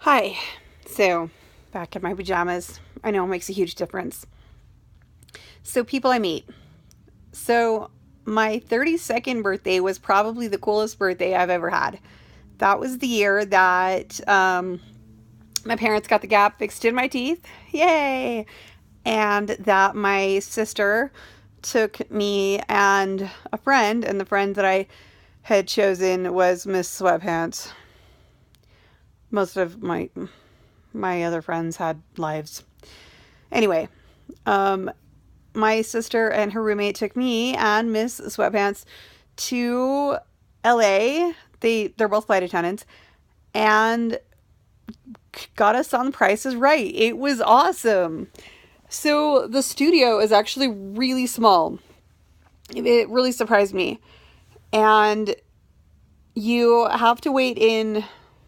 Hi. So, back in my pajamas. I know it makes a huge difference. So, people I meet. So, my 32nd birthday was probably the coolest birthday I've ever had. That was the year that my parents got the gap fixed in my teeth. Yay! And that my sister took me and a friend, and the friend that I had chosen was Miss Sweatpants. Most of my other friends had lives. Anyway, um, my sister and her roommate took me and Miss Sweatpants to LA. They're both flight attendants and got us on Price is Right. It was awesome. So the studio is actually really small. It really surprised me. And you have to wait in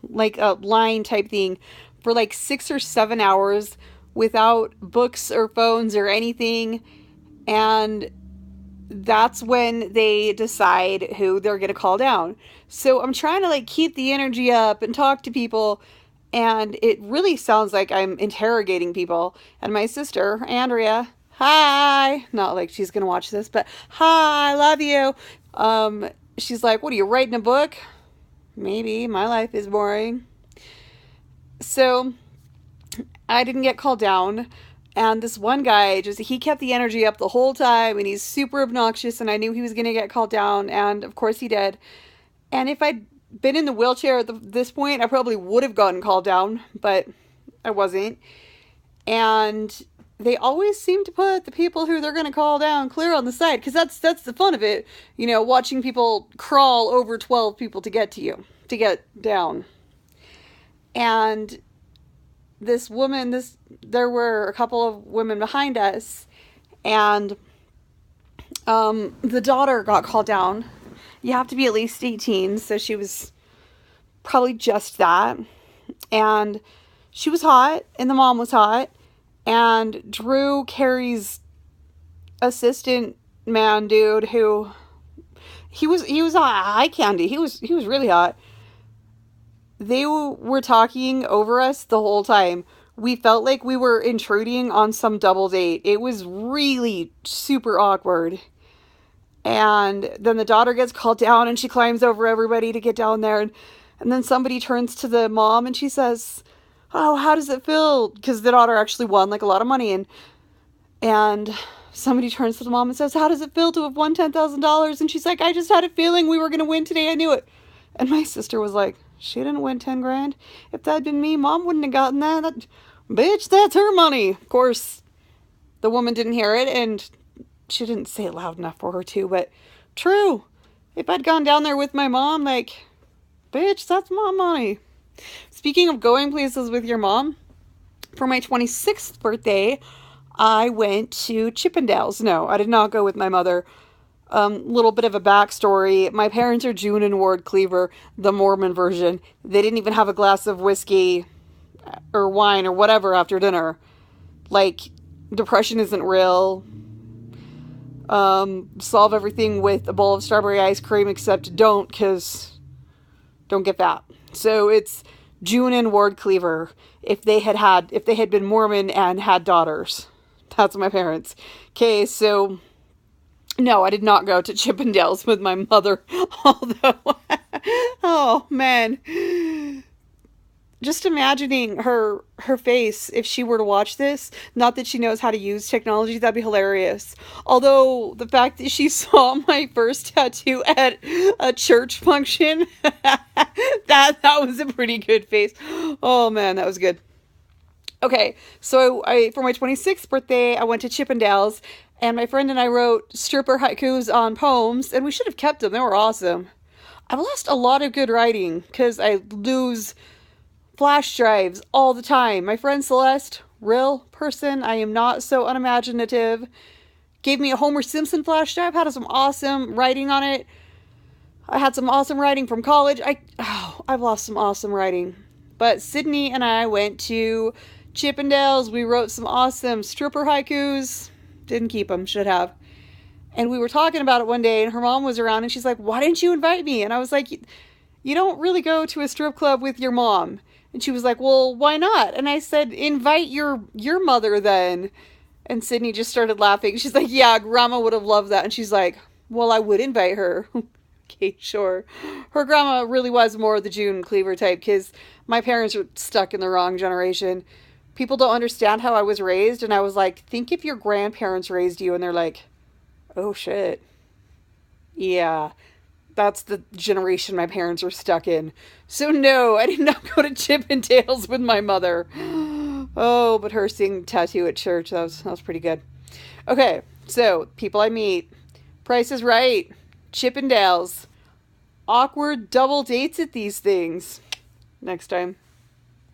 like a line type thing for like 6 or 7 hours without books or phones or anything. And that's when they decide who they're going to call down. So I'm trying to like keep the energy up and talk to people. And it really sounds like I'm interrogating people. And my sister, Andrea, hi, not like she's going to watch this, but hi, love you. She's like, what are you writing a book? Maybe. My life is boring. So I didn't get called down. And this one guy, he kept the energy up the whole time, and he's super obnoxious, and I knew he was going to get called down, and of course he did. And if I'd been in the wheelchair at this point, I probably would have gotten called down, but I wasn't. And they always seem to put the people who they're going to call down clear on the side, because that's the fun of it, watching people crawl over 12 people to get to you, to get down. And this woman, there were a couple of women behind us, and the daughter got called down. You have to be at least 18, so she was probably just that. And she was hot, and the mom was hot, and Drew Carey's assistant man dude, who he was eye candy. He was really hot. They were talking over us the whole time. We felt like we were intruding on some double date. It was really super awkward. And then the daughter gets called down, and she climbs over everybody to get down there. And then somebody turns to the mom, and she says, oh, how does it feel? Because the daughter actually won like a lot of money. And somebody turns to the mom and says, how does it feel to have won $10,000? And she's like, I just had a feeling we were going to win today. I knew it. And my sister was like, she didn't win 10 grand. If that had been me, mom wouldn't have gotten that. Bitch, that's her money. Of course, the woman didn't hear it, and she didn't say it loud enough for her to, but true. If I'd gone down there with my mom, like, bitch, that's my money. Speaking of going places with your mom, for my 26th birthday, I went to Chippendales. No, I did not go with my mother. Little bit of a backstory. My parents are June and Ward Cleaver, the Mormon version. They didn't even have a glass of whiskey or wine or whatever after dinner. Like, depression isn't real. Solve everything with a bowl of strawberry ice cream, except don't get fat. So it's June and Ward Cleaver if they had been Mormon and had daughters. That's my parents. Okay, so no, I did not go to Chippendales with my mother, although, oh man, just imagining her face if she were to watch this. Not that she knows how to use technology, that'd be hilarious. Although the fact that she saw my first tattoo at a church function, that was a pretty good face. Oh man, that was good. Okay, so I for my 26th birthday, I went to Chippendales, and my friend and I wrote stripper haikus on poems, and we should have kept them. They were awesome. I've lost a lot of good writing because I lose flash drives all the time. My friend Celeste, real person, I am not so unimaginative, gave me a Homer Simpson flash drive, had some awesome writing on it. I had some awesome writing from college. I've lost some awesome writing. But Sydney and I went to Chippendales. We wrote some awesome stripper haikus. Didn't keep them, should have. And we were talking about it one day, and her mom was around, and she's like, why didn't you invite me? And I was like, you don't really go to a strip club with your mom. And she was like, well, why not? And I said, invite your mother then. And Sydney just started laughing. She's like, yeah, grandma would have loved that. And she's like, well, I would invite her. Okay, sure. Her grandma really was more the June Cleaver type because my parents were stuck in the wrong generation. People don't understand how I was raised. And I was like, think if your grandparents raised you. And they're like, oh shit. Yeah, that's the generation my parents were stuck in. So no, I did not go to Chippendales with my mother. Oh, but her seeing tattoo at church, that was pretty good. Okay, so people I meet. Price is Right. Chippendales. Awkward double dates at these things. Next time.